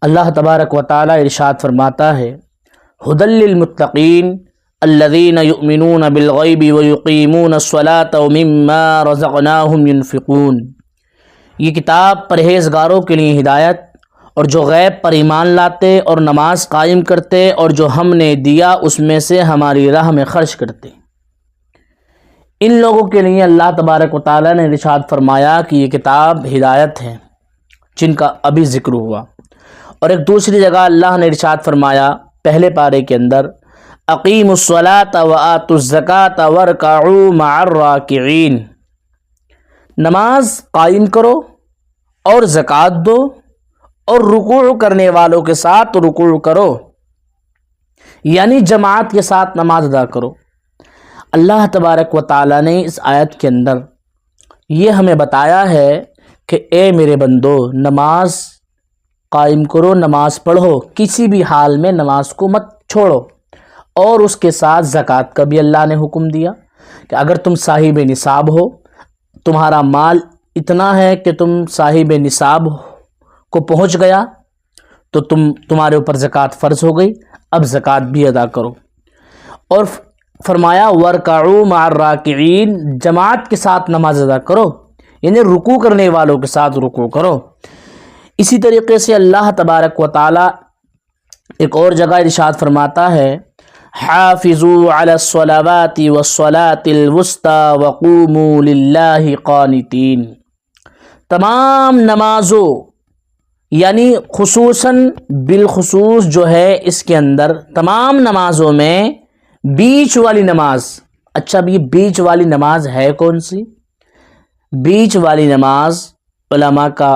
اللہ تبارک و تعالی ارشاد فرماتا ہے ھدی للمتقین الذین یؤمنون بالغیب ویقیمون الصلاة ومما رزقناہم ینفقون۔ یہ کتاب پرہیزگاروں کے لیے ہدایت اور جو غیب پر ایمان لاتے اور نماز قائم کرتے اور جو ہم نے دیا اس میں سے ہماری راہ میں خرچ کرتے۔ ان لوگوں کے لیے اللہ تبارک و تعالیٰ نے ارشاد فرمایا کہ یہ کتاب ہدایت ہے جن کا ابھی ذکر ہوا۔ اور ایک دوسری جگہ اللہ نے ارشاد فرمایا پہلے پارے کے اندر اقیموا الصلاۃ وآتوا الزکاۃ وارکعوا مع الراکعین، نماز قائم کرو اور زکوٰۃ دو اور رکوع کرنے والوں کے ساتھ رکوع کرو، یعنی جماعت کے ساتھ نماز ادا کرو۔ اللہ تبارک و تعالیٰ نے اس آیت کے اندر یہ ہمیں بتایا ہے کہ اے میرے بندو، نماز قائم کرو، نماز پڑھو، کسی بھی حال میں نماز کو مت چھوڑو۔ اور اس کے ساتھ زکوٰۃ کا بھی اللہ نے حکم دیا کہ اگر تم صاحب نصاب ہو، تمہارا مال اتنا ہے کہ تم صاحب نصاب کو پہنچ گیا تو تمہارے اوپر زکوٰۃ فرض ہو گئی، اب زکوٰۃ بھی ادا کرو۔ اور فرمایا وارکعوا مع الراکعین، جماعت کے ساتھ نماز ادا کرو، یعنی رکوع کرنے والوں کے ساتھ رکوع کرو۔ اسی طریقے سے اللہ تبارک و تعالی ایک اور جگہ ارشاد فرماتا ہے حافظوا علی الصلوات والصلاة الوسطی وقوموا للہ قانتین، تمام نمازوں یعنی خصوصاً بالخصوص جو ہے اس کے اندر تمام نمازوں میں بیچ والی نماز۔ اچھا اب یہ بیچ والی نماز ہے کون سی؟ بیچ والی نماز علماء کا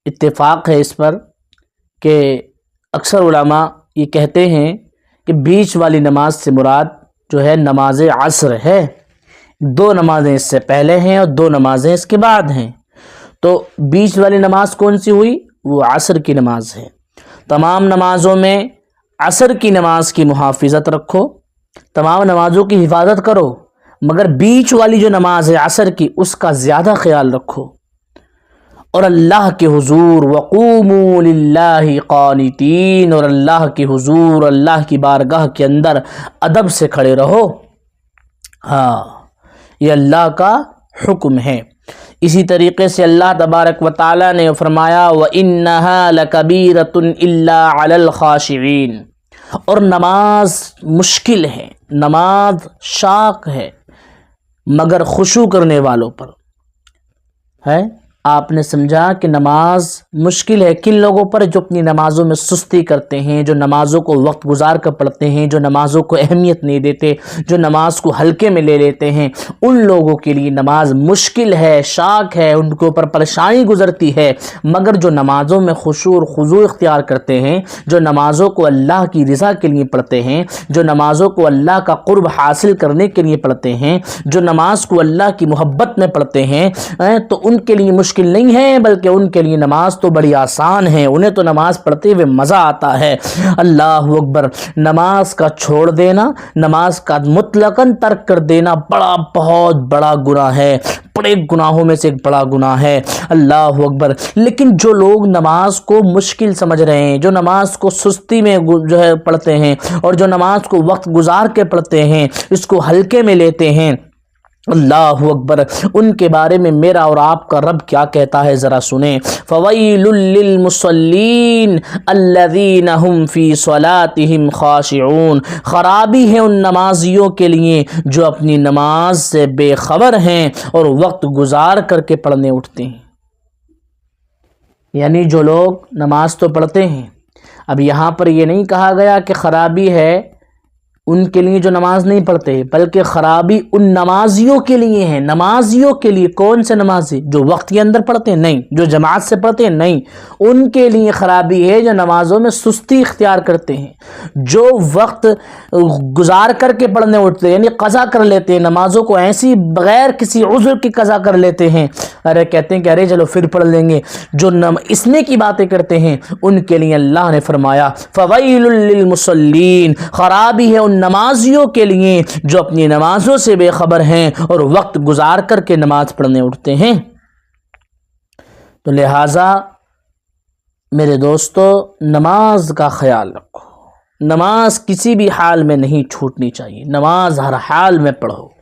اتفاق ہے اس پر کہ اکثر علماء یہ کہتے ہیں کہ بیچ والی نماز سے مراد جو ہے نماز عصر ہے، 2 نمازیں اس سے پہلے ہیں اور 2 نمازیں اس کے بعد ہیں۔ تو بیچ والی نماز کون سی ہوئی؟ وہ عصر کی نماز ہے۔ تمام نمازوں میں عصر کی نماز کی محافظت رکھو، تمام نمازوں کی حفاظت کرو، مگر بیچ والی جو نماز ہے عصر کی اس کا زیادہ خیال رکھو۔ اور اللہ کے حضور وقوموا للہ قانتین، اور اللہ کے حضور اللہ کی بارگاہ کے اندر ادب سے کھڑے رہو۔ ہاں یہ اللہ کا حکم ہے۔ اسی طریقے سے اللہ تبارک و تعالیٰ نے فرمایا وَإِنَّهَا لَكَبِيرَةٌ إِلَّا عَلَى الْخَاشِعِينَ، اور نماز مشکل ہے، نماز شاق ہے مگر خشوع کرنے والوں پر ہے۔ آپ نے سمجھا کہ نماز مشکل ہے کن لوگوں پر؟ جو اپنی نمازوں میں سستی کرتے ہیں، جو نمازوں کو وقت گزار کر پڑھتے ہیں، جو نمازوں کو اہمیت نہیں دیتے، جو نماز کو ہلکے میں لے لیتے ہیں، ان لوگوں کے لیے نماز مشکل ہے، شاق ہے، ان کے اوپر پریشانی گزرتی ہے۔ مگر جو نمازوں میں خشوع اور خضوع اختیار کرتے ہیں، جو نمازوں کو اللہ کی رضا کے لیے پڑھتے ہیں، جو نمازوں کو اللہ کا قرب حاصل کرنے کے لیے پڑھتے ہیں، جو نماز کو اللہ کی محبت میں پڑھتے ہیں، تو ان کے لیے مشکل نہیں ہے، بلکہ ان کے لیے نماز تو بڑی آسان ہے، انہیں تو نماز پڑھتے ہوئے مزہ آتا ہے۔ اللہ اکبر! نماز کا چھوڑ دینا، نماز کا مطلقاً ترک کر دینا بہت بڑا گناہ ہے، بڑے گناہوں میں سے ایک بڑا گناہ ہے۔ اللہ اکبر! لیکن جو لوگ نماز کو مشکل سمجھ رہے ہیں، جو نماز کو سستی میں جو ہے پڑھتے ہیں، اور جو نماز کو وقت گزار کے پڑھتے ہیں، اس کو ہلکے میں لیتے ہیں، اللہ اکبر! ان کے بارے میں میرا اور آپ کا رب کیا کہتا ہے ذرا سنیں۔ فویل للمصلین الذین هم فی صلاتهم خاشعون، خرابی ہے ان نمازیوں کے لیے جو اپنی نماز سے بے خبر ہیں اور وقت گزار کر کے پڑھنے اٹھتے ہیں۔ یعنی جو لوگ نماز تو پڑھتے ہیں، اب یہاں پر یہ نہیں کہا گیا کہ خرابی ہے ان کے لیے جو نماز نہیں پڑھتے، بلکہ خرابی ان نمازیوں کے لیے ہے۔ نمازیوں کے لیے کون سے نمازی؟ جو وقت کے اندر پڑھتے ہیں؟ نہیں۔ جو جماعت سے پڑھتے ہیں؟ نہیں۔ ان کے لیے خرابی ہے جو نمازوں میں سستی اختیار کرتے ہیں، جو وقت گزار کر کے پڑھنے اٹھتے ہیں، یعنی قضا کر لیتے ہیں نمازوں کو، ایسی بغیر کسی عذر کی قضا کر لیتے ہیں، ارے کہتے ہیں کہ ارے چلو پھر پڑھ لیں گے، جو اس میں کی باتیں کرتے ہیں، ان کے لیے اللہ نے فرمایا فویل للمصلین، خرابی ہے ان نمازیوں کے لیے جو اپنی نمازوں سے بے خبر ہیں اور وقت گزار کر کے نماز پڑھنے اٹھتے ہیں۔ تو لہٰذا میرے دوستو، نماز کا خیال رکھو۔ نماز کسی بھی حال میں نہیں چھوٹنی چاہیے، نماز ہر حال میں پڑھو۔